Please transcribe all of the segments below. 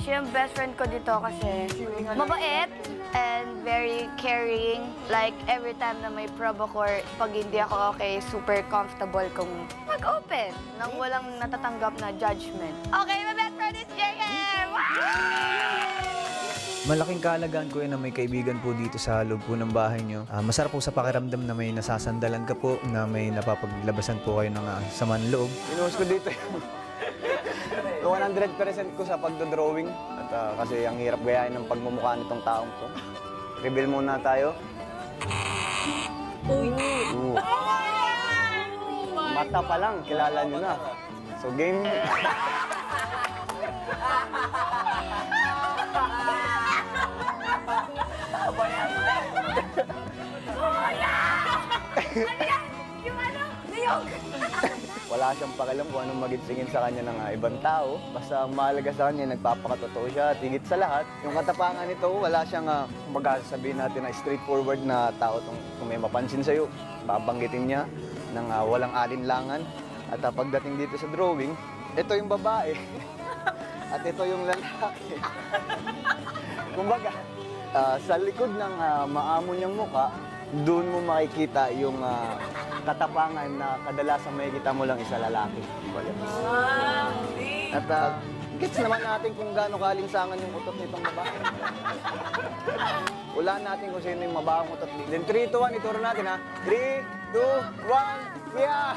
Siya yung best friend ko dito kasi mabait and very caring. Like, every time na may provoke or pag hindi ako okay, super comfortable kung mag-open nang walang natatanggap na judgment. Okay, my best friend is JM! Malaking kaalagaan ko na may kaibigan po dito sa loob po ng bahay nyo. Masarap po sa pakiramdam na may nasasandalan ka po, na may napapaglabasan po kayo ng sama ng loob. Inuhos ko dito yung 100% ko sa pagdodrawing. At kasi ang hirap gayahin ng pagmumukha nitong taong to. Reveal muna tayo. Uy! Mata pa lang, kilala nyo na. So game. Wala siyang pakialam kung anong magitsingin sa kanya ng ibang tao. Basta ang mahalaga sa kanya, nagpapakatotoo siya. Tigit sa lahat, yung katapangan nito, wala siyang sabihin natin na straightforward na tao. Kung may mapansin sa'yo, babanggitin niya ng walang alinlangan. At pagdating dito sa drawing, ito yung babae. At ito yung lalaki. Kumbaga, sa likod ng maamo niyang muka, doon mo makikita yung katapangan na kadalasan makikita mo lang isa lalaki. At gets naman natin kung gaano kalinsangan yung utot nitong babae. Wala natin kung sino yung mabahang utot. Then 3, 2, 1, ituro natin ha. 3, 2, 1, yeah!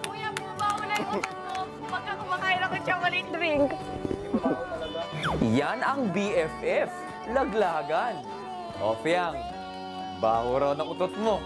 Kuya, bumawa na yung utot ko pagka kumakain ako chocolate drink. Yan ang BFF, laglagan. O, Fiang, baho raw ng utot mo.